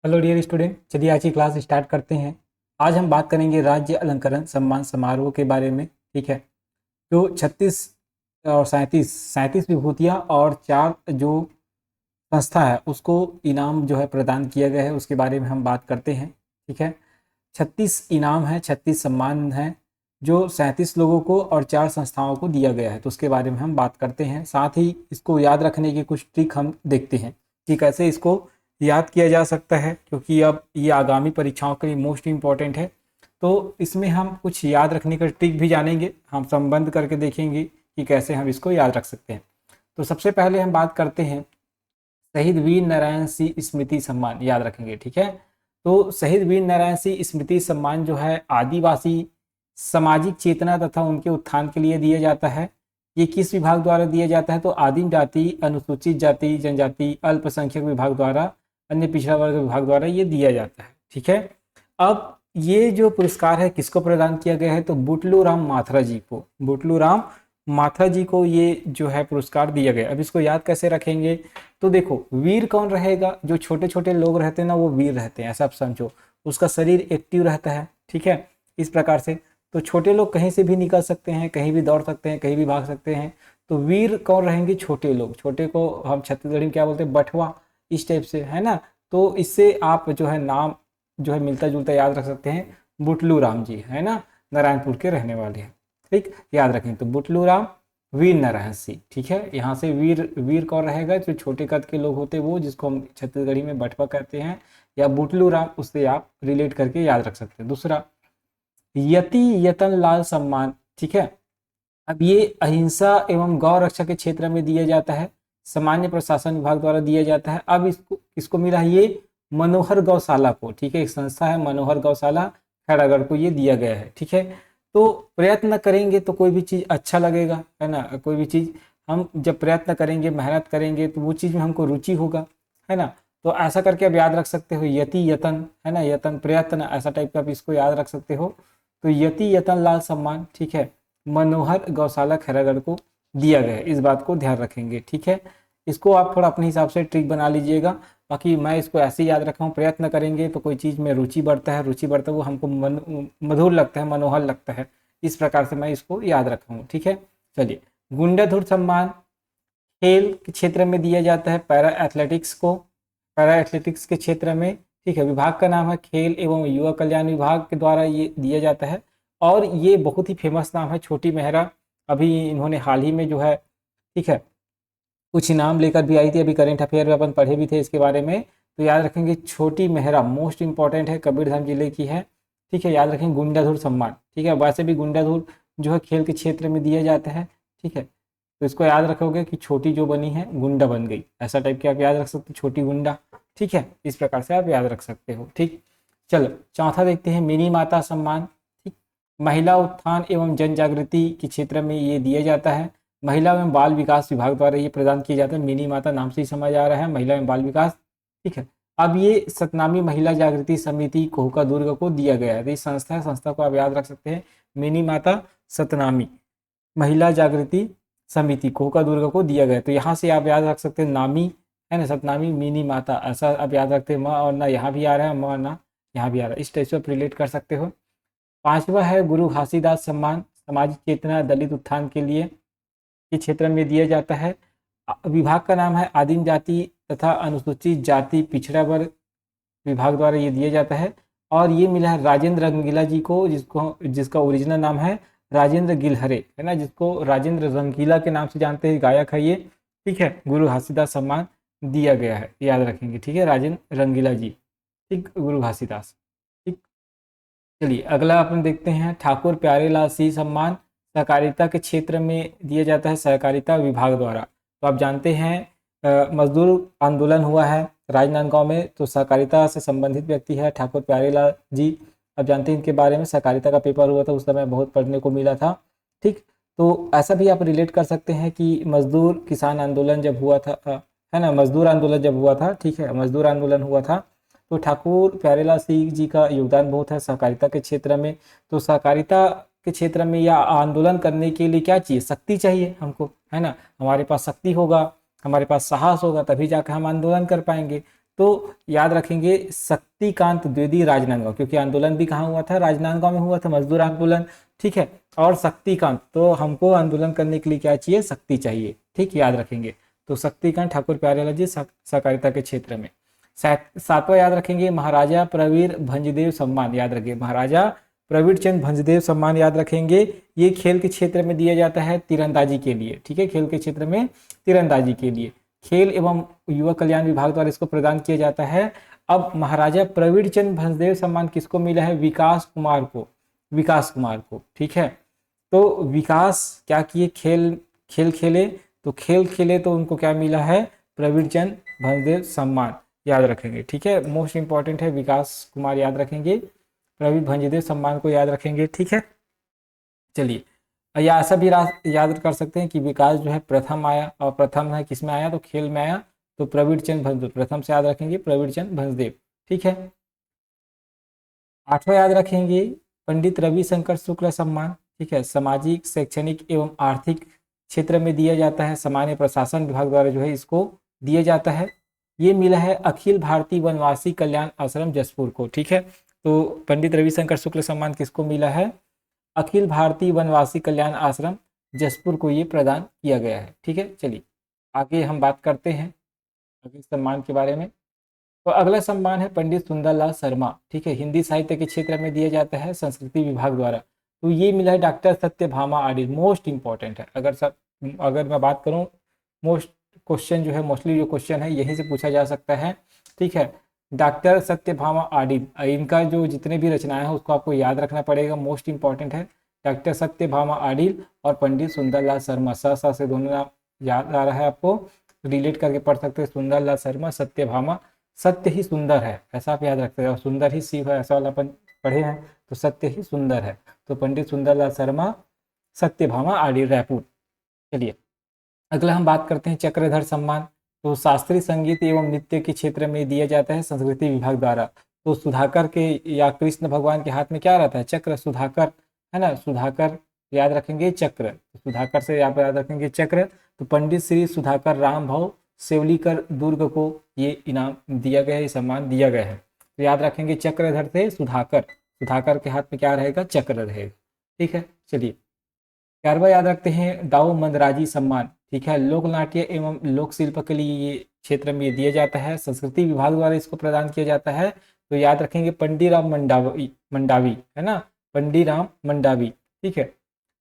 Hello dear student, चलिए आज की क्लास स्टार्ट करते हैं। आज हम बात करेंगे राज्य अलंकरण सम्मान समारोह के बारे में। ठीक है, जो 36 और 37 विभूतियाँ और 4 जो संस्था है उसको इनाम जो है प्रदान किया गया है, उसके बारे में हम बात करते हैं। ठीक है, 36 इनाम है, 36 सम्मान है जो 37 लोगों को और 4 संस्थाओं को दिया गया है, तो उसके बारे में हम बात करते हैं। साथ ही इसको याद रखने की कुछ ट्रिक हम देखते हैं कि कैसे इसको याद किया जा सकता है, क्योंकि अब ये आगामी परीक्षाओं के लिए मोस्ट इम्पॉर्टेंट है। तो इसमें हम कुछ याद रखने का ट्रिक भी जानेंगे, हम संबंध करके देखेंगे कि कैसे हम इसको याद रख सकते हैं। तो सबसे पहले हम बात करते हैं शहीद वीर नारायण सिंह स्मृति सम्मान, याद रखेंगे। ठीक है, तो शहीद वीर नारायण सिंह स्मृति सम्मान जो है आदिवासी सामाजिक चेतना तथा उनके उत्थान के लिए दिया जाता है। ये किस विभाग द्वारा दिया जाता है? तो आदिम जाति, अनुसूचित जाति जनजाति, अल्पसंख्यक विभाग द्वारा, अन्य पिछड़ा वर्ग विभाग द्वारा ये दिया जाता है। ठीक है, अब ये जो पुरस्कार है किसको प्रदान किया गया है? तो बुटलू राम माथुरा जी को, बुटलू राम माथुरा जी को ये जो है पुरस्कार दिया गया। अब इसको याद कैसे रखेंगे? तो देखो, वीर कौन रहेगा? जो छोटे छोटे लोग रहते हैं ना, वो वीर रहते हैं, ऐसा आप समझो। उसका शरीर एक्टिव रहता है। ठीक है, इस प्रकार से तो छोटे लोग कहीं से भी निकल सकते हैं, कहीं भी दौड़ सकते हैं, कहीं भी भाग सकते हैं। तो वीर कौन रहेंगे? छोटे लोग। छोटे को हम छत्तीसगढ़ी में क्या बोलते हैं? बटवा, इस टाइप से, है ना। तो इससे आप जो है नाम जो है मिलता जुलता याद रख सकते हैं। बुटलू राम जी, है ना, नारायणपुर के रहने वाले हैं। ठीक, याद रखें। तो बुटलू राम वीर नारायण सिंह। ठीक है, यहाँ से वीर वीर कौन रहेगा? जो छोटे कद के लोग होते हैं, वो जिसको हम छत्तीसगढ़ी में बटवा कहते हैं, या बुटलू राम, उससे आप रिलेट करके याद रख सकते हैं। दूसरा, यति यतन लाल सम्मान। ठीक है, अब ये अहिंसा एवं गौ रक्षा के क्षेत्र में दिया जाता है, सामान्य प्रशासन विभाग द्वारा दिया जाता है। अब इसको किसको मिला? ये मनोहर गौशाला को। ठीक है, एक संस्था है मनोहर गौशाला, खैरागढ़ को ये दिया गया है। ठीक है, तो प्रयत्न करेंगे तो कोई भी चीज़ अच्छा लगेगा, है ना। कोई भी चीज़ हम जब प्रयत्न करेंगे, मेहनत करेंगे, तो वो चीज़ में हमको रुचि होगा, है ना। तो ऐसा करके आप याद रख सकते हो, यति यतन, है ना, यतन प्रयत्न, ऐसा टाइप का आप इसको याद रख सकते हो। तो यति यतन लाल सम्मान, ठीक है, मनोहर गौशाला खैरागढ़ को दिया गया है, इस बात को ध्यान रखेंगे। ठीक है, इसको आप थोड़ा अपने हिसाब से ट्रिक बना लीजिएगा। बाकी मैं इसको ऐसे ही याद रखा हूँ, प्रयत्न करेंगे तो कोई चीज़ में रुचि बढ़ता है, रुचि बढ़ता है वो हमको मधुर लगता है, मनोहर लगता है, इस प्रकार से मैं इसको याद रखा हूँ। ठीक है, चलिए। गुंडाधुर सम्मान खेल के क्षेत्र में दिया जाता है, पैरा एथलेटिक्स को, पैरा एथलेटिक्स के क्षेत्र में। ठीक है, विभाग का नाम है खेल एवं युवा कल्याण विभाग के द्वारा ये दिया जाता है, और ये बहुत ही फेमस नाम है, छोटी मेहरा। अभी इन्होंने हाल ही में जो है, ठीक है, कुछ इनाम लेकर भी आई थी, अभी करेंट अफेयर में अपन पढ़े भी थे इसके बारे में। तो याद रखेंगे, छोटी मेहरा मोस्ट इंपॉर्टेंट है, कबीरधाम जिले की है। ठीक है, याद रखेंगे गुंडाधुर सम्मान। ठीक है, वैसे भी गुंडाधुर जो है खेल के क्षेत्र में दिया जाता है। ठीक है, तो इसको याद रखोगे कि छोटी जो बनी है गुंडा बन गई, ऐसा टाइप के आप याद रख सकते हो, छोटी गुंडा। ठीक है, इस प्रकार से आप याद रख सकते हो। ठीक, चलो चौथा देखते हैं, मिनी माता सम्मान। ठीक, महिला उत्थान एवं जन जागृति के क्षेत्र में ये दिया जाता है, महिला एवं बाल विकास विभाग द्वारा ये प्रदान किया जाता है। मिनी माता नाम से ही समझ आ रहा है, महिला एवं बाल विकास। ठीक है, अब ये सतनामी महिला जागृति समिति कोहका दुर्ग को दिया गया है, तो ये संस्था है, संस्था को आप याद रख सकते हैं, मिनी माता सतनामी महिला जागृति समिति कोहका दुर्ग को दिया गया। तो यहाँ से आप याद रख सकते हैं नामी, है ना, सतनामी मिनी माता, ऐसा आप याद रखते हैं। म और ना यहाँ भी आ रहा है, म ना यहाँ भी आ रहा है, इस टाइप से आप रिलेट कर सकते हो। पांचवा है गुरु घासीदास सम्मान, सामाजिक चेतना दलित उत्थान के लिए के क्षेत्र में दिया जाता है। विभाग का नाम है आदिम जाति तथा अनुसूचित जाति पिछड़ा वर्ग विभाग द्वारा ये दिया जाता है, और ये मिला है राजेंद्र रंगीला जी को, जिसका ओरिजिनल नाम है राजेंद्र गिलहरे, है ना, जिसको राजेंद्र रंगीला के नाम से जानते हैं, गायक है ये। ठीक है, गुरु घासीदास सम्मान दिया गया है, याद रखेंगे। ठीक है, राजेंद्र रंगीला जी, ठीक, गुरु घासीदास। ठीक, चलिए अगला अपन देखते हैं, ठाकुर प्यारेलाल सिंह सम्मान सहकारिता के क्षेत्र में दिया जाता है, सहकारिता विभाग द्वारा। तो आप जानते हैं मजदूर आंदोलन हुआ है राजनांदगांव में, तो सहकारिता से संबंधित व्यक्ति है ठाकुर प्यारेलाल जी। आप जानते हैं इनके बारे में, सहकारिता का पेपर हुआ था उस समय, बहुत पढ़ने को मिला था। ठीक, तो ऐसा भी आप रिलेट कर सकते हैं कि मजदूर किसान आंदोलन जब हुआ था, है ना, मजदूर आंदोलन जब हुआ था, ठीक है, मजदूर आंदोलन हुआ था, तो ठाकुर प्यारेलाल सिंह जी का योगदान बहुत है सहकारिता के क्षेत्र में। तो सहकारिता के क्षेत्र में या आंदोलन करने के लिए क्या चाहिए? शक्ति चाहिए हमको, है ना। हमारे पास शक्ति होगा, हमारे पास साहस होगा, तभी जाकर हम आंदोलन कर पाएंगे। तो याद रखेंगे शक्तिकांत द्विवेदी राजनांदगांव, क्योंकि आंदोलन भी कहाँ हुआ था, राजनांदगांव में हुआ था, मजदूर आंदोलन, ठीक है। और शक्तिकांत, तो हमको आंदोलन करने के लिए क्या चाहिए, शक्ति चाहिए, ठीक, याद रखेंगे। तो शक्तिकांत ठाकुर प्यारेलाल जी सहकारिता के क्षेत्र में। सातवां याद रखेंगे महाराजा प्रवीर भंजदेव सम्मान, याद रखिए महाराजा प्रवीर चंद भंजदेव सम्मान याद रखेंगे। ये खेल के क्षेत्र में दिया जाता है तीरंदाजी के लिए, ठीक है, खेल के क्षेत्र में तीरंदाजी के लिए खेल एवं युवा कल्याण विभाग द्वारा इसको प्रदान किया जाता है। अब महाराजा प्रवीर चंद भंजदेव सम्मान किसको मिला है, विकास कुमार को, विकास कुमार को, ठीक है। तो विकास क्या किए, खेल खेले, तो खेल खेले तो उनको क्या मिला है, प्रवीर चंद भंजदेव सम्मान, याद रखेंगे, ठीक है। मोस्ट इंपॉर्टेंट है विकास कुमार, याद रखेंगे, प्रवीर भंजदेव सम्मान को याद रखेंगे, ठीक है। चलिए, या ऐसा भी याद कर सकते हैं कि विकास जो है प्रथम आया, और प्रथम है किस में आया, तो खेल में आया, तो प्रवीर चंद भंजदेव, प्रथम से याद रखेंगे प्रवीर चंद भंजदेव, ठीक है। आठवां याद रखेंगे पंडित रविशंकर शुक्ल सम्मान, ठीक है, सामाजिक शैक्षणिक एवं आर्थिक क्षेत्र में दिया जाता है, सामान्य प्रशासन विभाग द्वारा जो है इसको दिया जाता है। ये मिला है अखिल भारतीय वनवासी कल्याण आश्रम जसपुर को, ठीक है। तो पंडित रविशंकर शुक्ल सम्मान किसको मिला है, अखिल भारतीय वनवासी कल्याण आश्रम जसपुर को ये प्रदान किया गया है, ठीक है। चलिए आगे हम बात करते हैं अगले सम्मान के बारे में। तो अगला सम्मान है पंडित सुंदरलाल शर्मा, ठीक है, हिंदी साहित्य के क्षेत्र में दिया जाता है संस्कृति विभाग द्वारा। तो ये मिला है doctor Satyabhama Adil, most important है। अगर मैं बात करूँ, मोस्ट क्वेश्चन जो है, मोस्टली जो क्वेश्चन है यहीं से पूछा जा सकता है, ठीक है। डॉक्टर सत्यभामा आडिल, इनका जो जितने भी रचनाएं हैं उसको आपको याद रखना पड़ेगा, मोस्ट इंपॉर्टेंट है। डॉक्टर सत्यभामा आडिल और पंडित सुंदरलाल शर्मा, सा से दोनों नाम याद आ रहा है आपको, रिलेट करके पढ़ सकते हैं, सुंदरलाल शर्मा, सत्यभामा, सत्य ही सुंदर है ऐसा आप याद रखते हैं, और सुंदर ही शिव है ऐसा वाला अपन पढ़े हैं, तो सत्य ही सुंदर है। तो पंडित सुंदरलाल शर्मा, सत्यभामा आडिल, रायपुर। चलिए अगला हम बात करते हैं चक्रधर सम्मान। तो शास्त्रीय संगीत एवं नृत्य के क्षेत्र में दिया जाता है संस्कृति विभाग द्वारा। तो सुधाकर के या कृष्ण भगवान के हाथ में क्या रहता है, चक्र, सुधाकर है ना, सुधाकर याद रखेंगे चक्र, सुधाकर से यहाँ पर याद रखेंगे चक्र। तो पंडित श्री सुधाकर राम भाव सेवलीकर दुर्ग को ये इनाम दिया गया है, ये सम्मान दिया गया है। तो याद रखेंगे चक्रधर से सुधाकर, सुधाकर के हाथ में क्या रहेगा, चक्र रहेगा, ठीक है। चलिए 11वां याद रखते हैं दाऊ मंदराजी सम्मान, ठीक है, लोक नाट्य एवं लोक शिल्प के लिए ये क्षेत्र में दिया जाता है, संस्कृति विभाग द्वारा इसको प्रदान किया जाता है। तो याद रखेंगे पंडीराम मंडावी है ना, पंडीराम मंडावी, ठीक है।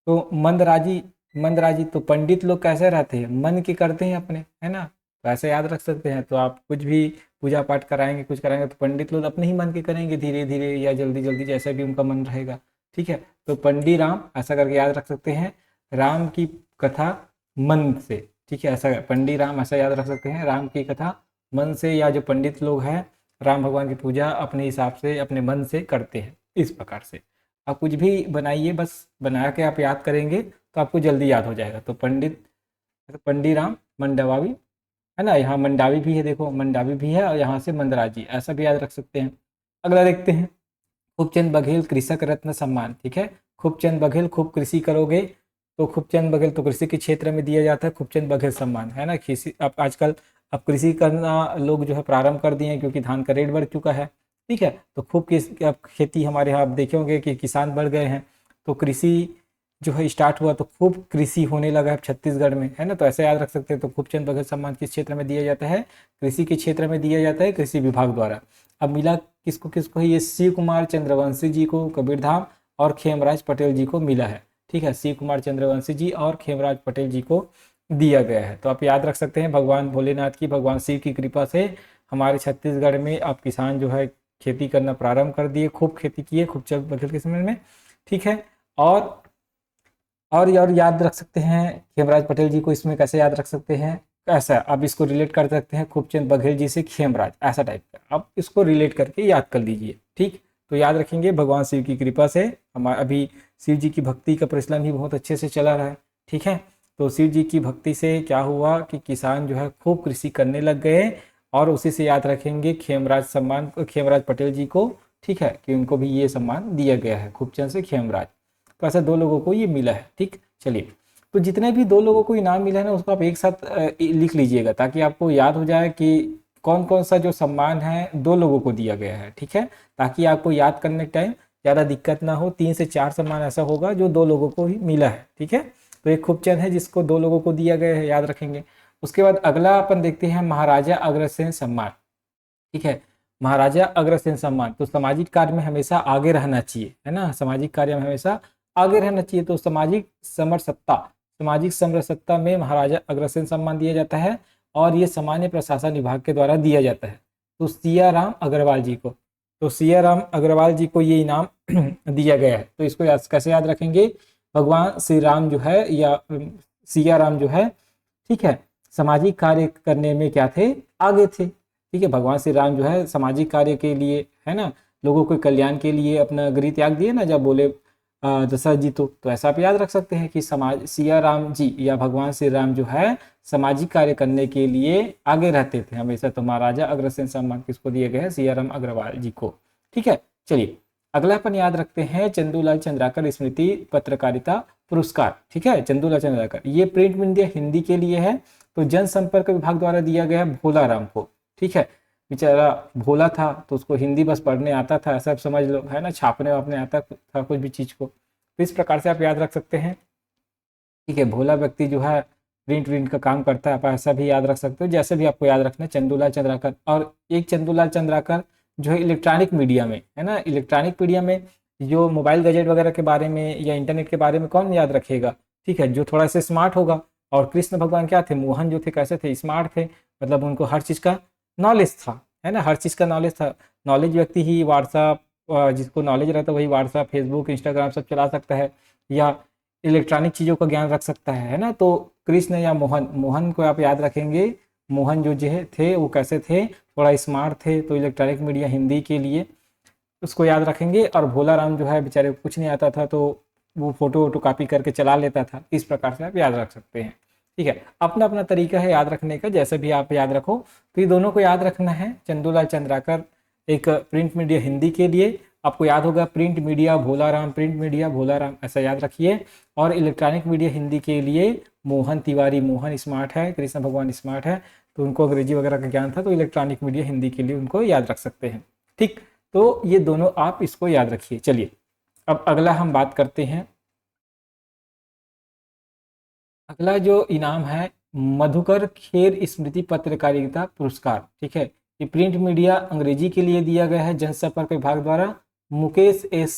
तो मंदराजी तो पंडित लोग कैसे रहते हैं, मन के करते हैं अपने, है ना, तो ऐसे याद रख सकते हैं। तो आप कुछ भी पूजा पाठ कराएंगे, कुछ कराएंगे, तो पंडित लोग अपने ही मन के करेंगे, धीरे धीरे या जल्दी जल्दी, जैसे भी उनका मन रहेगा, ठीक है। तो पंडीराम ऐसा करके याद रख सकते हैं, राम की कथा मन से, ठीक है, ऐसा पंडीराम ऐसा याद रख सकते हैं, राम की कथा मन से, या जो पंडित लोग हैं राम भगवान की पूजा अपने हिसाब से अपने मन से करते हैं, इस प्रकार से। आप कुछ भी बनाइए, बस बना के आप याद करेंगे तो आपको जल्दी याद हो जाएगा। तो पंडीराम मंडवावी है ना, यहाँ मंडावी भी है, देखो मंडावी भी है, और यहाँ से मंदराजी, ऐसा भी याद रख सकते हैं। अगला देखते हैं खूबचंद बघेल कृषक रत्न सम्मान, ठीक है, खूबचंद बघेल, खूब कृषि करोगे तो खूबचंद बघेल, तो कृषि के क्षेत्र में दिया जाता है खूबचंद बघेल सम्मान, है ना। अब आजकल अब कृषि करना लोग जो है प्रारंभ कर दिए हैं, क्योंकि धान का रेट बढ़ चुका है, ठीक है। तो खूब अब खेती हमारे यहाँ आप देखे होंगे कि किसान बढ़ गए हैं, तो कृषि जो है स्टार्ट हुआ, तो खूब कृषि होने लगा है छत्तीसगढ़ में, है ना। तो ऐसे याद रख सकते हैं। तो खूबचंद बघेल सम्मान किस क्षेत्र में दिया जाता है, कृषि के क्षेत्र में दिया जाता है, कृषि विभाग द्वारा। अब मिला किसको किसको है, ये शिव कुमार चंद्रवंशी जी को कबीरधाम और खेमराज पटेल जी को मिला है, ठीक है, शिव कुमार चंद्रवंशी जी और खेमराज पटेल जी को दिया गया है। तो आप याद रख सकते हैं, भगवान भोलेनाथ की, भगवान शिव की कृपा से हमारे छत्तीसगढ़ में अब किसान जो है खेती करना प्रारंभ कर दिए, खूब खेती किए खूबचंद बघेल के समय में, ठीक है। और याद रख सकते हैं खेमराज पटेल जी को, इसमें कैसे याद रख सकते हैं, ऐसा अब इसको रिलेट कर सकते हैं खूबचंद बघेल जी से खेमराज, ऐसा टाइप का अब इसको रिलेट करके याद कर लीजिए, ठीक। तो याद रखेंगे भगवान शिव की कृपा से हमारा अभी शिव जी की भक्ति का प्रचलन भी बहुत अच्छे से चला रहा है, ठीक है। तो शिव जी की भक्ति से क्या हुआ कि किसान जो है खूब कृषि करने लग गए, और उसी से याद रखेंगे खेमराज सम्मान, खेमराज पटेल जी को, ठीक है, कि उनको भी ये सम्मान दिया गया है खूबचंद से खेमराज। तो ऐसे दो लोगों को ये मिला है, ठीक। चलिए तो जितने भी दो लोगों को इनाम मिला है ना, उसको आप एक साथ लिख लीजिएगा, ताकि आपको याद हो जाए कि कौन कौन सा जो सम्मान है 2 लोगों को दिया गया है, ठीक है, ताकि आपको याद करने टाइम ज़्यादा दिक्कत ना हो। 3 से 4 सम्मान ऐसा होगा जो 2 लोगों को ही मिला है, ठीक है। तो एक खूबचंद है जिसको 2 लोगों को दिया गया है, याद रखेंगे। उसके बाद अगला अपन देखते हैं महाराजा अग्रसेन सम्मान, ठीक है। महाराजा अग्रसेन सम्मान, तो सामाजिक कार्य में हमेशा आगे रहना चाहिए, है ना, सामाजिक कार्य में हमेशा आगे रहना चाहिए। तो सामाजिक समरसत्ता में महाराजा अग्रसेन सम्मान दिया जाता है और ये सामान्य प्रशासन विभाग के द्वारा दिया जाता है। तो सियाराम अग्रवाल जी को, तो सियाराम अग्रवाल जी को ये इनाम दिया गया है। तो इसको कैसे याद रखेंगे, भगवान श्री राम जो है या सियाराम जो है, ठीक है, सामाजिक कार्य करने में क्या थे, आगे थे, ठीक है। भगवान श्री राम जो है सामाजिक कार्य के लिए, है ना, लोगों के कल्याण के लिए अपना गृह त्याग दिए ना, जब बोले दशरथ जी, तो ऐसा आप याद रख सकते हैं कि सिया राम जी या भगवान श्री राम जो है सामाजिक कार्य करने के लिए आगे रहते थे हमेशा। तो महाराजा अग्रसेन सम्मान किसको दिए गए हैं, सियाराम अग्रवाल जी को, ठीक है। चलिए अगला अपन याद रखते हैं चंदूलाल चंद्राकर स्मृति पत्रकारिता पुरस्कार, ठीक है। चंदूलाल चंद्राकर, ये प्रिंट मीडिया हिंदी के लिए है। तो जनसंपर्क विभाग द्वारा दिया गया भोला राम को, ठीक है। बेचारा भोला था तो उसको हिंदी बस पढ़ने आता था, ऐसा समझ लो, है ना, छापने वापने आता था कुछ भी चीज़ को। तो इस प्रकार से आप याद रख सकते हैं, ठीक है। भोला व्यक्ति जो है प्रिंट का काम करता है, आप ऐसा भी याद रख सकते हो, जैसे भी आपको याद रखना है, चंदूलाल चंद्राकर। और एक चंदूलाल चंद्राकर जो है इलेक्ट्रॉनिक मीडिया में, है ना, इलेक्ट्रॉनिक मीडिया में जो मोबाइल गैजेट वगैरह के बारे में या इंटरनेट के बारे में कौन याद रखेगा, ठीक है, जो थोड़ा सा स्मार्ट होगा। और कृष्ण भगवान क्या थे, मोहन जो थे कैसे थे, स्मार्ट थे, मतलब उनको हर चीज़ का नॉलेज था, है ना, हर चीज़ का नॉलेज था। नॉलेज व्यक्ति ही व्हाट्सअप, जिसको नॉलेज रहता है वही व्हाट्सअप, फेसबुक, इंस्टाग्राम सब चला सकता है या इलेक्ट्रॉनिक चीज़ों का ज्ञान रख सकता है ना। तो कृष्ण या मोहन को आप याद रखेंगे। मोहन जो थे वो कैसे थे, थोड़ा स्मार्ट थे, तो इलेक्ट्रॉनिक मीडिया हिंदी के लिए उसको याद रखेंगे। और भोला राम जो है बेचारे को कुछ नहीं आता था, तो वो फोटो वोटो कॉपी करके चला लेता था। इस प्रकार से आप याद रख सकते हैं, ठीक है। अपना अपना तरीका है याद रखने का, जैसे भी आप याद रखो। तो ये दोनों को याद रखना है। चंदूलाल चंद्राकर एक प्रिंट मीडिया हिंदी के लिए, आपको याद होगा प्रिंट मीडिया भोला राम, प्रिंट मीडिया भोला राम, ऐसा याद रखिए। और इलेक्ट्रॉनिक मीडिया हिंदी के लिए मोहन तिवारी, मोहन स्मार्ट है, कृष्ण भगवान स्मार्ट है, तो उनको अंग्रेजी वगैरह का ज्ञान था, तो इलेक्ट्रॉनिक मीडिया हिंदी के लिए उनको याद रख सकते हैं, ठीक। तो ये दोनों आप इसको याद रखिए। चलिए अब अगला हम बात करते हैं। अगला जो इनाम है मधुकर खेर स्मृति पत्रकारिता पुरस्कार, ठीक है। ये प्रिंट मीडिया अंग्रेजी के लिए दिया गया है, जनसंपर्क विभाग द्वारा मुकेश एस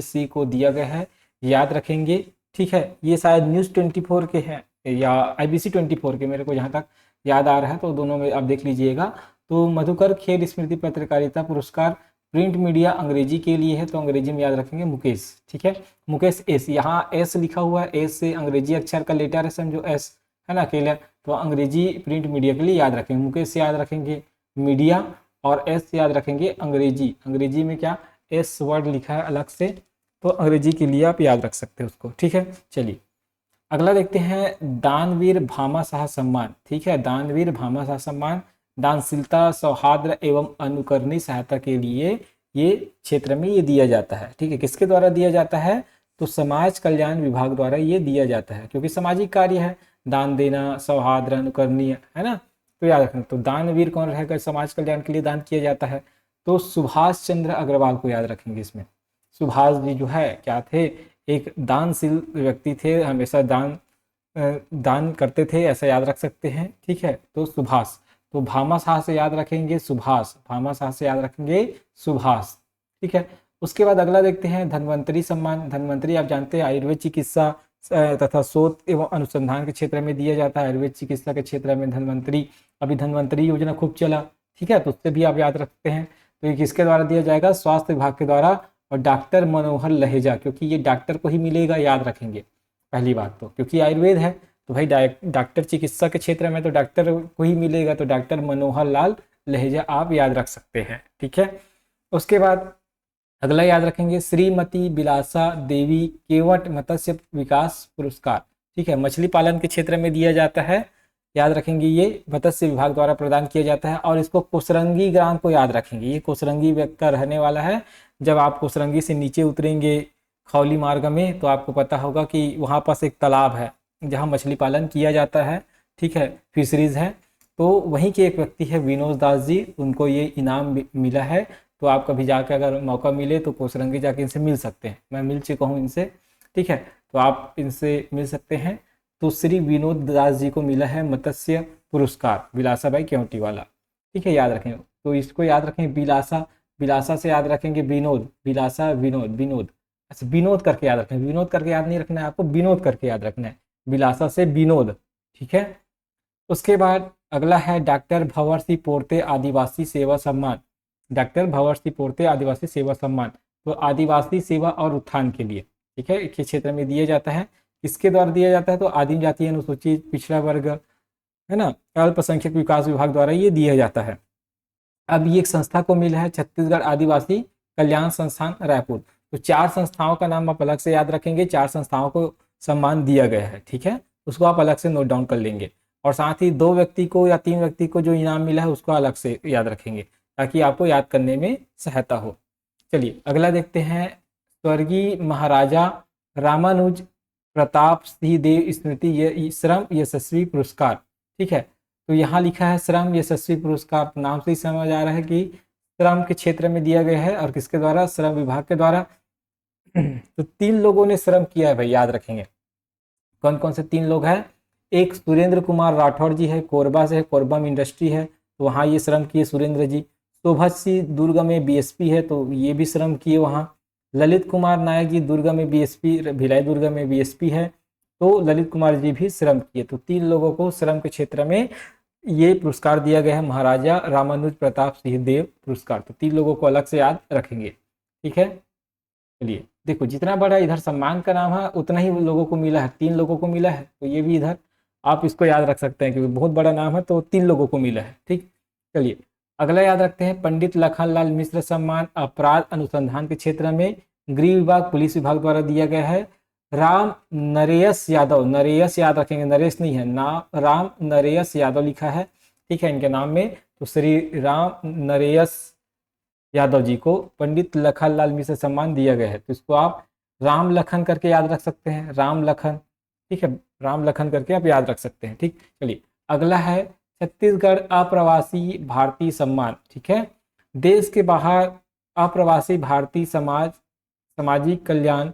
सी को दिया गया है, याद रखेंगे, ठीक है। ये शायद न्यूज़ 24 के हैं या IBC 24 के, मेरे को जहाँ तक याद आ रहा है, तो दोनों में आप देख लीजिएगा। तो मधुकर खेर स्मृति पत्रकारिता पुरस्कार प्रिंट मीडिया अंग्रेजी के लिए है, तो अंग्रेजी में याद रखेंगे मुकेश, ठीक है। मुकेश एस, यहाँ एस लिखा हुआ है, एस से अंग्रेजी अक्षर का लेटर है, समझो एस, है ना, अकेला, तो अंग्रेजी प्रिंट मीडिया के लिए याद रखेंगे। मुकेश से याद रखेंगे मीडिया, और एस से याद रखेंगे अंग्रेजी। अंग्रेजी में क्या एस वर्ड लिखा है अलग से, तो अंग्रेजी के लिए आप याद रख सकते हैं उसको, ठीक है। चलिए अगला देखते हैं दानवीर भामा शाह सम्मान, ठीक है। दानवीर भामा शाह सम्मान दानशीलता, सौहार्द एवं अनुकरणीय सहायता के लिए ये क्षेत्र में ये दिया जाता है, ठीक है। किसके द्वारा दिया जाता है, तो समाज कल्याण विभाग द्वारा ये दिया जाता है, क्योंकि सामाजिक कार्य है, दान देना, सौहार्द, अनुकरणीय, है ना, तो याद रखना। तो दानवीर कौन रहेगा, समाज कल्याण के लिए दान किया जाता है, तो सुभाष चंद्र अग्रवाल को याद रखेंगे इसमें। सुभाष जी जो है क्या थे, एक दानशील व्यक्ति थे, हमेशा दान करते थे, ऐसा याद रख सकते हैं, ठीक है। तो सुभाष, तो भामा शाह से याद रखेंगे सुभाष, भामा शाह से याद रखेंगे सुभाष, ठीक है। उसके बाद अगला देखते हैं धन्वंतरी सम्मान। धन्वंतरी आप जानते हैं आयुर्वेद चिकित्सा तथा शोध एवं अनुसंधान के क्षेत्र में दिया जाता है। आयुर्वेद चिकित्सा के क्षेत्र में धन्वंतरी, अभी धन्वंतरी योजना खूब चला, ठीक है, तो उससे भी आप याद रखते हैं। तो ये किसके द्वारा दिया जाएगा, स्वास्थ्य विभाग के द्वारा, और डॉक्टर मनोहर लहेजा, क्योंकि ये डॉक्टर को ही मिलेगा, याद रखेंगे पहली बात तो, क्योंकि आयुर्वेद है तो भाई डॉक्टर चिकित्सा के क्षेत्र में तो डॉक्टर को ही मिलेगा, तो डॉक्टर मनोहर लाल लहेजा आप याद रख सकते हैं, ठीक है। उसके बाद अगला याद रखेंगे श्रीमती बिलासा देवी केवट मत्स्य विकास पुरस्कार, ठीक है। मछली पालन के क्षेत्र में दिया जाता है, याद रखेंगे, ये मत्स्य विभाग द्वारा प्रदान किया जाता है। और इसको कोसरंगी ग्राम को याद रखेंगे, ये कोसरंगी का रहने वाला है। जब आप कोसरंगी से नीचे उतरेंगे खौली मार्ग में, तो आपको पता होगा कि वहाँ पास एक तालाब है जहाँ मछली पालन किया जाता है, ठीक है, फिशरीज है। तो वहीं के एक व्यक्ति है विनोद दास जी, उनको ये इनाम मिला है। तो आप कभी जाकर अगर मौका मिले तो कोसरंगी जाके इनसे मिल सकते हैं, मैं मिल चुका हूँ इनसे, ठीक है, तो आप इनसे मिल सकते हैं। तो श्री विनोद दास जी को मिला है मत्स्य पुरस्कार, बिलासाबाई केवटी वाला, ठीक है, याद रखें। तो इसको याद रखें, बिलासा, बिलासा से याद रखेंगे विनोद, बिलासा विनोद, विनोद, अच्छा विनोद करके याद रखें, विनोद करके याद नहीं रखना है आपको, विनोद करके याद रखना है, बिलासा से विनोद, ठीक है। उसके बाद अगला है डॉक्टर भंवर सिंह पोर्ते आदिवासी सेवा सम्मान, डॉक्टर भंवर सिंह पोर्ते आदिवासी सेवा सम्मान, तो आदिवासी सेवा और उत्थान के लिए, ठीक है, एक ही क्षेत्र में दिया जाता है। किसके द्वारा दिया जाता है? तो आदिम जाति अनुसूचित पिछड़ा वर्ग, है ना, अल्पसंख्यक विकास विभाग द्वारा ये दिया जाता है। अब ये एक संस्था को मिला है छत्तीसगढ़ आदिवासी कल्याण संस्थान रायपुर। तो 4 संस्थाओं का नाम आप अलग से याद रखेंगे, 4 संस्थाओं को सम्मान दिया गया है, ठीक है, उसको आप अलग से नोट डाउन कर लेंगे। और साथ ही 2 व्यक्ति को या 3 व्यक्ति को जो इनाम मिला है उसको अलग से याद रखेंगे, ताकि आपको याद करने में सहायता हो। चलिए अगला देखते हैं, स्वर्गीय महाराजा रामानुज प्रताप सिंह देव स्मृति श्रम यशस्वी पुरस्कार, ठीक है। तो यहाँ लिखा है श्रम यशस्वी पुरस्कार, नाम से ही समझ आ रहा है कि श्रम के क्षेत्र में दिया गया है, और किसके द्वारा? श्रम विभाग के द्वारा। तो 3 लोगों ने श्रम किया है भाई, याद रखेंगे। कौन कौन से 3 लोग हैं? एक सुरेंद्र कुमार राठौर जी है, कोरबा से है, कोरबा में इंडस्ट्री है, तो वहाँ ये श्रम किए सुरेंद्र जी। शोभा सिंह दुर्ग में बीएसपी है, तो ये भी श्रम किए वहाँ। ललित कुमार नायक जी दुर्ग में बीएसपी, भिलाई दुर्ग में बीएसपी है, तो ललित कुमार जी भी श्रम किए। तो 3 लोगों को श्रम के क्षेत्र में ये पुरस्कार दिया गया है, महाराजा रामानुज प्रताप सिंह देव पुरस्कार। तो 3 लोगों को अलग से याद रखेंगे, ठीक है। चलिए देखो, जितना बड़ा इधर सम्मान का नाम है उतना ही लोगों को मिला है, 3 लोगों को मिला है, तो ये भी इधर आप इसको याद रख सकते हैं, क्योंकि बहुत बड़ा नाम है तो 3 लोगों को मिला है, ठीक। चलिए अगला याद रखते हैं, पंडित लखनलाल मिश्र सम्मान अपराध अनुसंधान के क्षेत्र में गृह विभाग पुलिस विभाग द्वारा दिया गया है। राम नरेश यादव, नरेश याद रखेंगे, नरेश नहीं है ना, राम नरेश यादव लिखा है, ठीक है, इनके नाम में। तो श्री राम नरेश यादव जी को पंडित लखनलाल मिश्र सम्मान दिया गया है, तो इसको आप राम लखन करके याद रख सकते हैं, राम लखन, ठीक है, राम लखन करके आप याद रख सकते हैं, ठीक। चलिए अगला है छत्तीसगढ़ अप्रवासी भारतीय सम्मान, ठीक है। देश के बाहर अप्रवासी भारतीय समाज, सामाजिक कल्याण,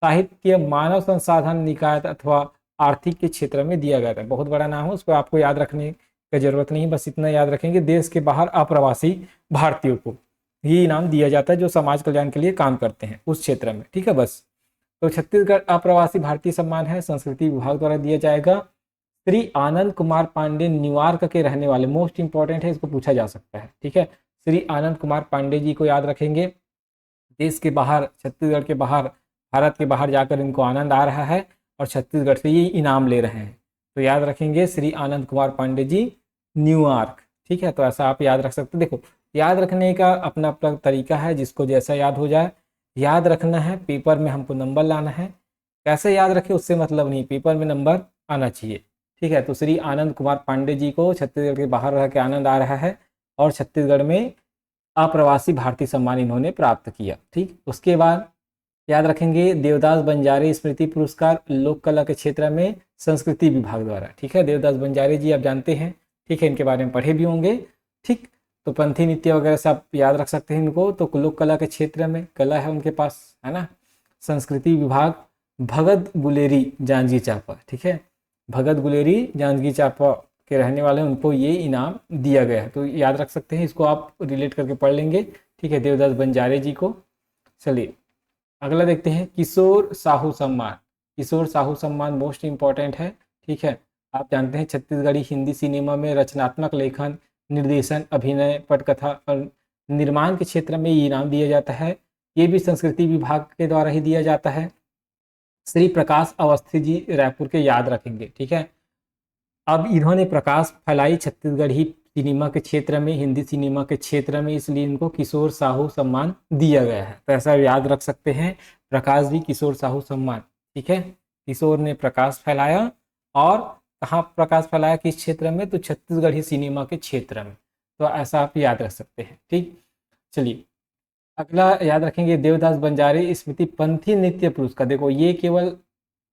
साहित्य, मानव संसाधन निकाय अथवा आर्थिक के क्षेत्र में दिया गया था। बहुत बड़ा नाम है, उसको आपको याद रखने की जरूरत नहीं, बस इतना याद रखेंगे, देश के बाहर अप्रवासी भारतीयों को ये इनाम दिया जाता है जो समाज कल्याण के लिए काम करते हैं उस क्षेत्र में, ठीक है, बस। तो छत्तीसगढ़ अप्रवासी भारतीय सम्मान है, संस्कृति विभाग द्वारा दिया जाएगा। श्री आनंद कुमार पांडे न्यूयॉर्क के रहने वाले, मोस्ट इंपॉर्टेंट है, इसको पूछा जा सकता है, ठीक है। श्री आनंद कुमार पांडे जी को याद रखेंगे, देश के बाहर, छत्तीसगढ़ के बाहर, भारत के बाहर जाकर इनको आनंद आ रहा है और छत्तीसगढ़ से ये इनाम ले रहे हैं, तो याद रखेंगे श्री आनंद कुमार पांडे जी न्यूयॉर्क, ठीक है। तो ऐसा आप याद रख सकते हैं। देखो याद रखने का अपना अपना तरीका है, जिसको जैसा याद हो जाए याद रखना है, पेपर में हमको नंबर लाना है, कैसे याद रखें उससे मतलब नहीं, पेपर में नंबर आना चाहिए, ठीक है। तो श्री आनंद कुमार पांडे जी को छत्तीसगढ़ के बाहर रह के आनंद आ रहा है और छत्तीसगढ़ में अप्रवासी भारतीय सम्मान इन्होंने प्राप्त किया, ठीक। उसके बाद याद रखेंगे देवदास बंजारे स्मृति पुरस्कार लोक कला के क्षेत्र में संस्कृति विभाग द्वारा, ठीक है। देवदास बंजारे जी आप जानते हैं, ठीक है, इनके बारे में पढ़े भी होंगे, ठीक। तो पंथी नृत्य वगैरह सब याद रख सकते हैं इनको। तो लोक कला के क्षेत्र में कला है उनके पास, है ना। संस्कृति विभाग भगत गुलेरी जांजगीर चांपा, ठीक है, भगत गुलेरी जांजगीर चांपा के रहने वाले, उनको ये इनाम दिया गया है, तो याद रख सकते हैं, इसको आप रिलेट करके पढ़ लेंगे, ठीक है, देवदास बंजारे जी को। चलिए अगला देखते हैं, किशोर साहू सम्मान। किशोर साहू सम्मान मोस्ट इंपॉर्टेंट है, ठीक है। आप जानते हैं छत्तीसगढ़ी हिंदी सिनेमा में रचनात्मक लेखन, निर्देशन, अभिनय, पटकथा और निर्माण के क्षेत्र में ये इनाम दिया जाता है। ये भी संस्कृति विभाग के द्वारा ही दिया जाता है। श्री प्रकाश अवस्थी जी रायपुर के याद रखेंगे, ठीक है। अब इन्होंने प्रकाश फैलाई छत्तीसगढ़ी सिनेमा के क्षेत्र में, हिंदी सिनेमा के क्षेत्र में, इसलिए इनको किशोर साहू सम्मान दिया गया है, तो ऐसा याद रख सकते हैं, प्रकाश जी किशोर साहू सम्मान, ठीक है। किशोर ने प्रकाश फैलाया, और कहाँ प्रकाश फैलाया, किस क्षेत्र में? तो छत्तीसगढ़ी सिनेमा के क्षेत्र में, तो ऐसा आप याद रख सकते हैं, ठीक। चलिए अगला याद रखेंगे, देवदास बंजारे स्मृति पंथी नृत्य पुरस्कार। देखो ये केवल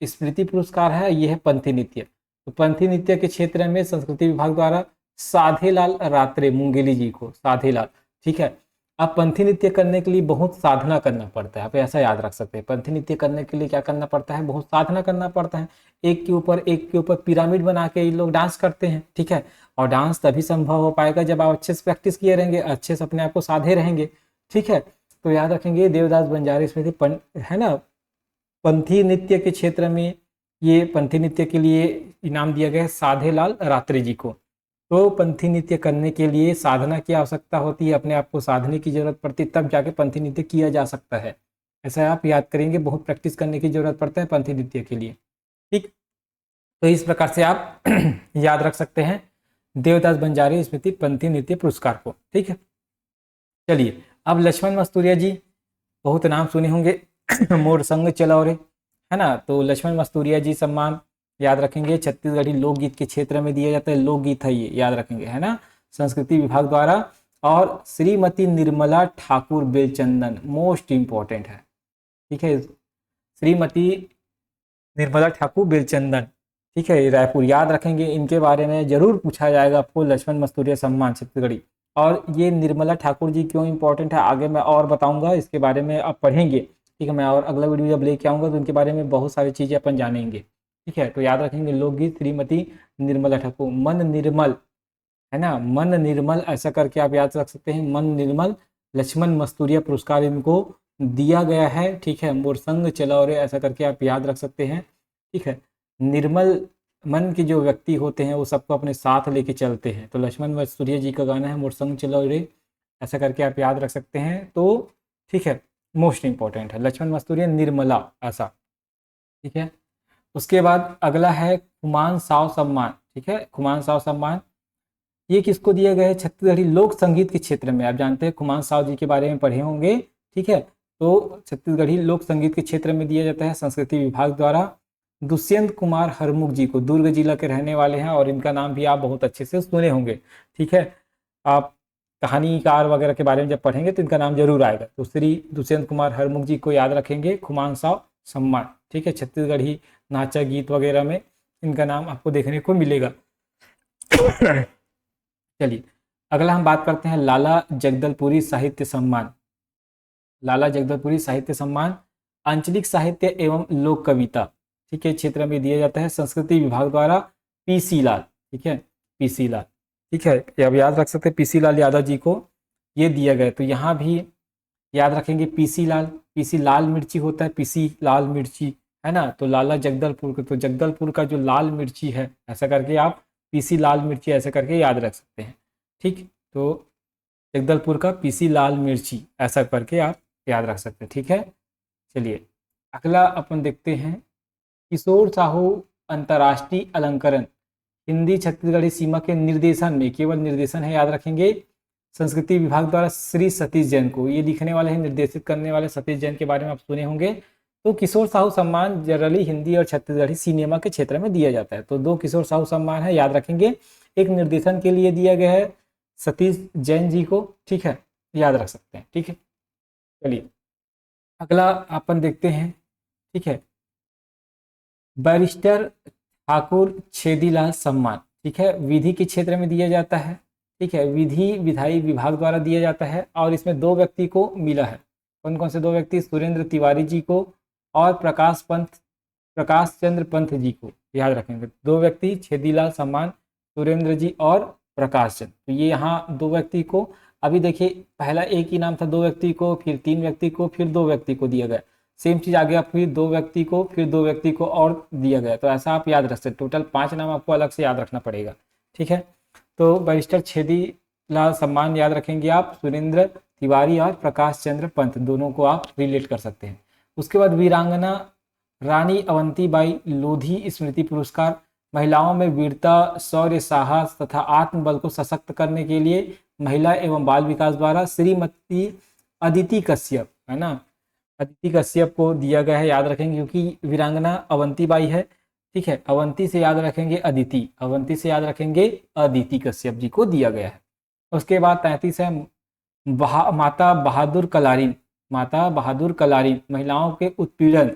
स्मृति पुरस्कार है, ये है पंथी नृत्य। तो पंथी नृत्य के क्षेत्र में संस्कृति विभाग द्वारा साधेलाल रात्रे मुंगेली जी को, साधेलाल। ठीक है, अब पंथी नृत्य करने के लिए बहुत साधना करना पड़ता है, आप ऐसा याद रख सकते हैं। पंथी नृत्य करने के लिए क्या करना पड़ता है, बहुत साधना करना पड़ता है। एक के ऊपर पिरामिड बना के ये लोग डांस करते हैं। ठीक है, और डांस तभी संभव हो पाएगा जब आप अच्छे से प्रैक्टिस किए रहेंगे, अच्छे से अपने आप को साधे रहेंगे। ठीक है, तो याद रखेंगे देवदास बंजारी स्मृति है ना, पंथी नृत्य के क्षेत्र में ये पंथी नृत्य के लिए इनाम दिया गया है साधेलाल रात्रि जी को। तो पंथी नृत्य करने के लिए साधना की आवश्यकता होती है, अपने आप को साधने की जरूरत पड़ती है, तब जाके पंथी नृत्य किया जा सकता है। ऐसा आप याद करेंगे, बहुत प्रैक्टिस करने की जरूरत पड़ता है पंथी नृत्य के लिए। ठीक, तो इस प्रकार से आप याद रख सकते हैं देवदास बंजारी स्मृति पंथी नृत्य पुरस्कार को। ठीक है, चलिए अब लक्ष्मण मस्तूरिया जी, बहुत नाम सुने होंगे मोर संग चलाओ रे, है ना। तो लक्ष्मण मस्तूरिया जी सम्मान याद रखेंगे छत्तीसगढ़ी लोकगीत के क्षेत्र में दिया जाता है, लोकगीत है ये, याद रखेंगे, है ना, संस्कृति विभाग द्वारा। और श्रीमती निर्मला ठाकुर बेलचंदन मोस्ट इंपॉर्टेंट है। ठीक है, श्रीमती निर्मला ठाकुर बेलचंदन, ठीक है, रायपुर, याद रखेंगे, इनके बारे में जरूर पूछा जाएगा आपको, लक्ष्मण मस्तूरिया सम्मान छत्तीसगढ़ी। और ये निर्मला ठाकुर जी क्यों इंपॉर्टेंट है आगे मैं और बताऊंगा, इसके बारे में आप पढ़ेंगे। ठीक है, मैं और अगला वीडियो जब लेके आऊँगा तो इनके बारे में बहुत सारी चीज़ें अपन जानेंगे। ठीक है, तो याद रखेंगे लोकगीत श्रीमती निर्मला ठाकुर। मन निर्मल, है ना, मन निर्मल, ऐसा करके आप याद रख सकते हैं, मन निर्मल लक्ष्मण मस्तूरिया पुरस्कार इनको दिया गया है। ठीक है, मोर संग चलाओ रे, ऐसा करके आप याद रख सकते हैं। ठीक है, निर्मल मन के जो व्यक्ति होते हैं वो सबको अपने साथ लेके चलते हैं। तो लक्ष्मण मस्तूरिया जी का गाना है मोर संग चलाओ रे, ऐसा करके आप याद रख सकते हैं। तो ठीक है, मोस्ट इंपॉर्टेंट है लक्ष्मण मस्तूरिया निर्मला, ऐसा। ठीक है, उसके बाद अगला है कुमान साव सम्मान। ठीक है, कुमान साव सम्मान ये किसको दिया गया है, छत्तीसगढ़ी लोक संगीत के क्षेत्र में। आप जानते हैं कुमान साव जी के बारे में पढ़े होंगे। ठीक है, तो छत्तीसगढ़ी लोक संगीत के क्षेत्र में दिया जाता है संस्कृति विभाग द्वारा। दुष्यंत कुमार हरमुख जी को, दुर्ग जिला के रहने वाले हैं और इनका नाम भी आप बहुत अच्छे से सुने होंगे। ठीक है, आप कहानीकार वगैरह के बारे में जब पढ़ेंगे तो इनका नाम जरूर आएगा। तो श्री दुष्यंत कुमार हरमुख जी को याद रखेंगे, कुमान साव सम्मान। ठीक है, छत्तीसगढ़ी नाचा गीत वगैरह में इनका नाम आपको देखने को मिलेगा। चलिए अगला हम बात करते हैं लाला जगदलपुरी साहित्य सम्मान। लाला जगदलपुरी साहित्य सम्मान आंचलिक साहित्य एवं लोक कविता, ठीक है, क्षेत्र में दिया जाता है संस्कृति विभाग द्वारा। पीसी लाल, ठीक है, पीसी लाल, ठीक है, अब याद रख सकते हैं पीसी लाल यादव जी को ये दिया गया। तो यहाँ भी याद रखेंगे पीसी लाल, पीसी लाल मिर्ची होता है, पीसी लाल मिर्ची, है ना। तो लाला जगदलपुर का, तो जगदलपुर का जो लाल मिर्ची है, ऐसा करके आप पीसी लाल मिर्ची ऐसे करके याद रख सकते हैं। ठीक, तो जगदलपुर का पीसी लाल मिर्ची ऐसा करके आप याद रख सकते हैं। ठीक है, चलिए अगला अपन देखते हैं किशोर साहू अंतर्राष्ट्रीय अलंकरण हिंदी छत्तीसगढ़ी सीमा के निर्देशन में, केवल निर्देशन है, याद रखेंगे, संस्कृति विभाग द्वारा श्री सतीश जैन को ये लिखने वाले हैं, निर्देशित करने वाले सतीश जैन के बारे में आप सुने होंगे। तो किशोर साहू सम्मान जनरली हिंदी और छत्तीसगढ़ी सिनेमा के क्षेत्र में दिया जाता है। तो दो किशोर साहू सम्मान है, याद रखेंगे, एक निर्देशन के लिए दिया गया है सतीश जैन जी को। ठीक है, याद रख सकते हैं। ठीक है, चलिए अगला अपन देखते हैं। ठीक है, बैरिस्टर ठाकुर छेदीलाल सम्मान, ठीक है, विधि के क्षेत्र में दिया जाता है। ठीक है, विधि विधायी विभाग द्वारा दिया जाता है और इसमें दो व्यक्ति को मिला है। कौन कौन से दो व्यक्ति, सुरेंद्र तिवारी जी को और प्रकाश चंद्र पंत जी को, याद रखेंगे, दो व्यक्ति छेदीलाल सम्मान, सुरेंद्र जी और प्रकाश चंद्र। तो ये यहाँ दो व्यक्ति को, अभी देखिए पहला एक ही नाम था, दो व्यक्ति को, फिर तीन व्यक्ति को, फिर दो व्यक्ति को दिया गया। सेम चीज आ गया, फिर दो व्यक्ति को, फिर दो व्यक्ति को और दिया गया। तो ऐसा आप याद रख सकते, टोटल 5 नाम आपको अलग से याद रखना पड़ेगा। ठीक है, तो बैरिस्टर छेदीलाल सम्मान याद रखेंगे आप, सुरेंद्र तिवारी और प्रकाश चंद्र पंत दोनों को आप रिलेट कर सकते हैं। उसके बाद वीरांगना रानी अवंतीबाई लोधी स्मृति पुरस्कार, महिलाओं में वीरता, शौर्य, साहस तथा आत्मबल को सशक्त करने के लिए महिला एवं बाल विकास द्वारा श्रीमती अदिति कश्यप, है ना, अदिति कश्यप को दिया गया है, याद रखेंगे, क्योंकि वीरांगना अवंतीबाई है। ठीक है, अवंती से याद रखेंगे अदिति, अवंती से याद रखेंगे अदिति कश्यप जी को दिया गया है। उसके बाद 33 है माता बहादुर कलारीन, माता बहादुर कलारीन, महिलाओं के उत्पीड़न,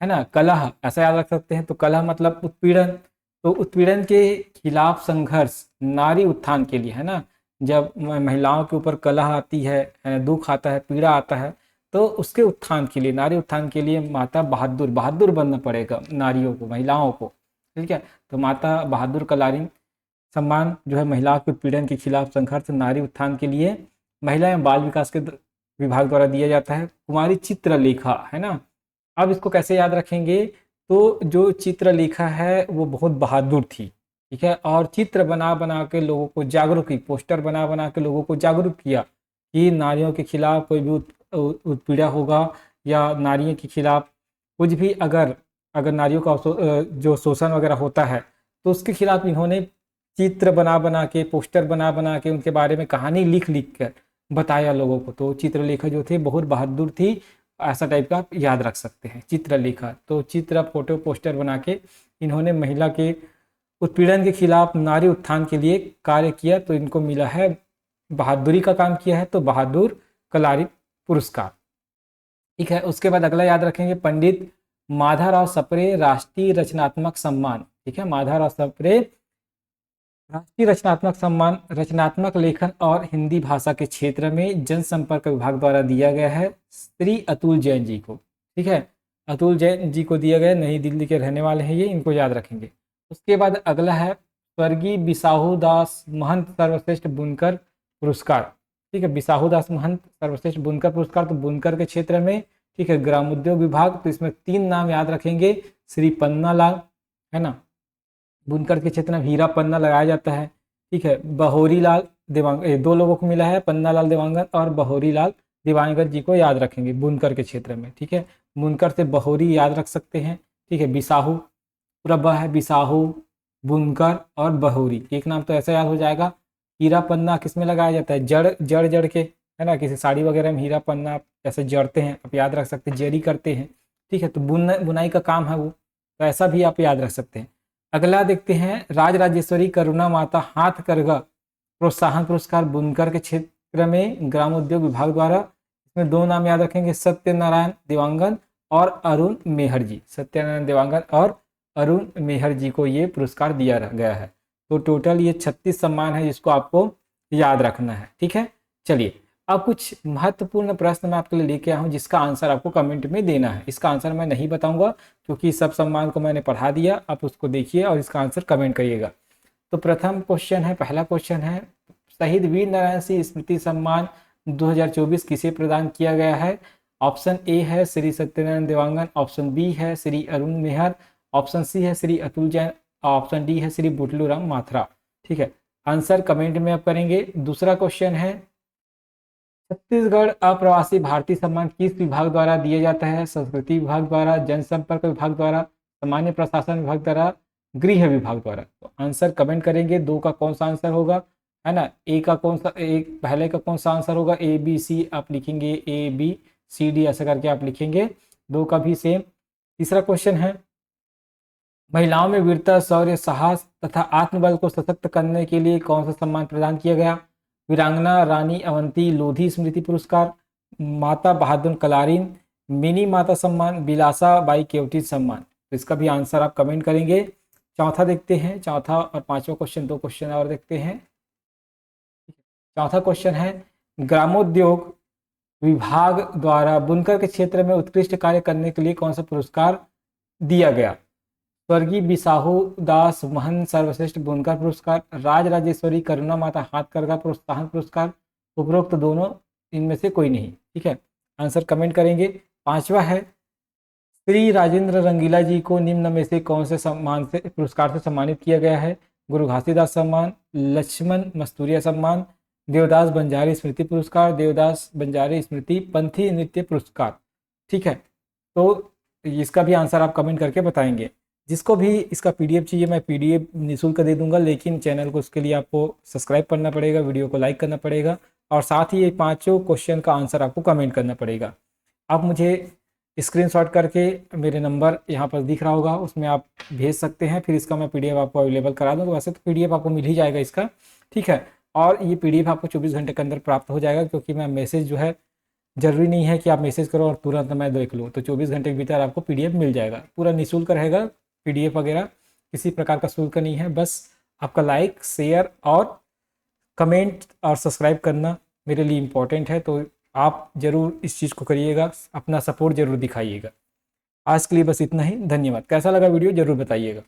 है ना, कलह, ऐसा याद रख सकते हैं। तो कलह मतलब उत्पीड़न, तो उत्पीड़न के खिलाफ संघर्ष नारी उत्थान के लिए, है ना, जब महिलाओं के ऊपर कलह आती है दुख आता है, पीड़ा आता है, तो उसके उत्थान के लिए, नारी उत्थान के लिए माता बहादुर, बहादुर बनना पड़ेगा नारियों को, महिलाओं को, ठीक है। तो माता बहादुर कलारी सम्मान जो है महिलाओं के उत्पीड़न के खिलाफ संघर्ष नारी उत्थान के लिए महिला एवं बाल विकास के विभाग द्वारा दिया जाता है। कुमारी चित्रलेखा, है ना, अब इसको कैसे याद रखेंगे, तो जो चित्रलेखा है वो बहुत बहादुर थी, ठीक है, और चित्र बना बना के लोगों को जागरूक की, पोस्टर बना बना के लोगों को जागरूक किया कि नारियों के खिलाफ कोई भी उत्पीड़ा होगा या नारियों के खिलाफ कुछ भी अगर अगर नारियों का जो शोषण वगैरह होता है तो उसके खिलाफ इन्होंने चित्र बना बना के, पोस्टर बना बना के, उनके बारे में कहानी लिख लिख कर बताया लोगों को। तो चित्रलेखा जो थे बहुत बहादुर थी, ऐसा टाइप का आप याद रख सकते हैं चित्रलेखा। तो चित्र, फोटो, पोस्टर बना के इन्होंने महिला के उत्पीड़न के खिलाफ नारी उत्थान के लिए कार्य किया, तो इनको मिला है बहादुरी का काम किया है, तो बहादुर कलारी पुरस्कार, ठीक है। उसके बाद अगला याद रखेंगे पंडित माधवराव सप्रे राष्ट्रीय रचनात्मक सम्मान, ठीक है, माधवराव सप्रे राष्ट्रीय रचनात्मक सम्मान रचनात्मक लेखन और हिंदी भाषा के क्षेत्र में जनसंपर्क विभाग द्वारा दिया गया है श्री अतुल जैन जी को, ठीक है, अतुल जैन जी को दिया गया, नई दिल्ली के रहने वाले हैं ये, इनको याद रखेंगे। उसके बाद अगला है स्वर्गीय बिसाहू दास महंत सर्वश्रेष्ठ बुनकर पुरस्कार, ठीक है, बिसाहू दास महंत सर्वश्रेष्ठ बुनकर पुरस्कार, तो बुनकर के क्षेत्र में, ठीक है, ग्रामोद्योग विभाग, तो इसमें 3 नाम याद रखेंगे, श्री पन्ना लाल, है ना, बुनकर के क्षेत्र में हीरा पन्ना लगाया जाता है, ठीक है, बहोरी लाल देवांगन, 2 लोगों को मिला है, पन्ना लाल देवांगन और बहोरी लाल देवांगन जी को याद रखेंगे बुनकर के क्षेत्र में, ठीक है, बुनकर से बहोरी याद रख सकते हैं, ठीक है, बिसाहू पूरा ब है, बिसाहू, बुनकर और बहोरी, एक नाम तो ऐसा याद हो जाएगा। हीरा पन्ना किस में लगाया जाता है, जड़ जड़ के, है ना, किसी साड़ी वगैरह में हीरा पन्ना ऐसे जड़ते हैं, आप याद रख सकते हैं, जरी करते हैं, ठीक है, तो बुनाई का काम है वो, तो ऐसा भी आप याद रख सकते हैं। अगला देखते हैं राजराजेश्वरी करुणा माता हाथ करगा प्रोत्साहन पुरस्कार बुनकर के क्षेत्र में ग्रामोद्योग विभाग द्वारा, इसमें 2 नाम याद रखेंगे, सत्यनारायण देवांगन और अरुण मेहर जी, सत्यनारायण देवांगन और अरुण मेहर जी को ये पुरस्कार दिया गया है। तो टोटल ये 36 सम्मान है जिसको आपको याद रखना है, ठीक है। चलिए अब कुछ महत्वपूर्ण प्रश्न मैं आपके लिए लेके आया हूँ जिसका आंसर आपको कमेंट में देना है। इसका आंसर मैं नहीं बताऊंगा क्योंकि सब सम्मान को मैंने पढ़ा दिया, आप उसको देखिए और इसका आंसर कमेंट करिएगा। तो प्रथम क्वेश्चन है, पहला क्वेश्चन है, शहीद वीर नारायण सिंह स्मृति सम्मान 2024 किसे प्रदान किया गया है? ऑप्शन ए है श्री सत्यनारायण देवांगन, ऑप्शन बी है श्री अरुण मेहर, ऑप्शन सी है श्री अतुल जैन, ऑप्शन डी है श्री बुटलू राम माथुरा, ठीक है। आंसर कमेंट में आप करेंगे। दूसरा क्वेश्चन है, छत्तीसगढ़ अप्रवासी भारतीय सम्मान किस विभाग द्वारा दिया जाता है? संस्कृति विभाग द्वारा, जनसंपर्क विभाग द्वारा, सामान्य प्रशासन विभाग द्वारा, गृह विभाग द्वारा। तो आंसर कमेंट करेंगे, 2 का कौन सा आंसर होगा, है ना, ए का कौन सा, एक पहले का कौन सा आंसर होगा, ए बी सी आप लिखेंगे, ए बी सी डी ऐसा करके आप लिखेंगे, 2 का भी सेम। तीसरा क्वेश्चन है, महिलाओं में वीरता, शौर्य, साहस तथा आत्मबल को सशक्त करने के लिए कौन सा सम्मान प्रदान किया गया? वीरांगना रानी अवंती लोधी स्मृति पुरस्कार, माता बहादुर कलारीन मिनी माता सम्मान, बिलासा बाई केवटी सम्मान। तो इसका भी आंसर आप कमेंट करेंगे। चौथा देखते हैं, चौथा और पांचवा क्वेश्चन, 2 क्वेश्चन और देखते हैं। चौथा क्वेश्चन है, ग्रामोद्योग विभाग द्वारा बुनकर के क्षेत्र में उत्कृष्ट कार्य करने के लिए कौन सा पुरस्कार दिया गया? स्वर्गीय बिसाहू दास महंत सर्वश्रेष्ठ बुनकर पुरस्कार, राजराजेश्वरी करुणा माता हाथकरघा प्रोत्साहन पुरस्कार, उपरोक्त दोनों इनमें से कोई नहीं, ठीक है। आंसर कमेंट करेंगे। पांचवा है, श्री राजेंद्र रंगीला जी को निम्न में से कौन से सम्मान से, पुरस्कार से सम्मानित किया गया है? गुरु घासीदास सम्मान, लक्ष्मण मस्तूरिया सम्मान, देवदास बंजारी स्मृति पुरस्कार, देवदास बंजारी स्मृति पंथी नृत्य पुरस्कार, ठीक है। तो इसका भी आंसर आप कमेंट करके बताएंगे। जिसको भी इसका पीडीएफ चाहिए मैं पीडीएफ निःशुल्क दे दूंगा, लेकिन चैनल को उसके लिए आपको सब्सक्राइब करना पड़ेगा, वीडियो को लाइक करना पड़ेगा और साथ ही ये 5 क्वेश्चन का आंसर आपको कमेंट करना पड़ेगा। आप मुझे स्क्रीनशॉट करके मेरे नंबर यहाँ पर दिख रहा होगा, उसमें आप भेज सकते हैं, फिर इसका मैं पीडीएफ आपको अवेलेबल करा दूँगा। वैसे तो पीडीएफ आपको मिल ही जाएगा इसका, ठीक है। और ये पीडीएफ आपको 24 घंटे के अंदर प्राप्त हो जाएगा, क्योंकि मैं मैसेज जो है, ज़रूरी नहीं है कि आप मैसेज करो और तुरंत मैं देख लूँ, तो 24 घंटे के भीतर आपको पीडीएफ मिल जाएगा, पूरा निःशुल्क रहेगा पीडीएफ वगैरह, किसी प्रकार का शुल्क नहीं है, बस आपका लाइक, शेयर और कमेंट और सब्सक्राइब करना मेरे लिए इम्पोर्टेंट है। तो आप ज़रूर इस चीज़ को करिएगा, अपना सपोर्ट ज़रूर दिखाइएगा। आज के लिए बस इतना ही, धन्यवाद। कैसा लगा वीडियो ज़रूर बताइएगा।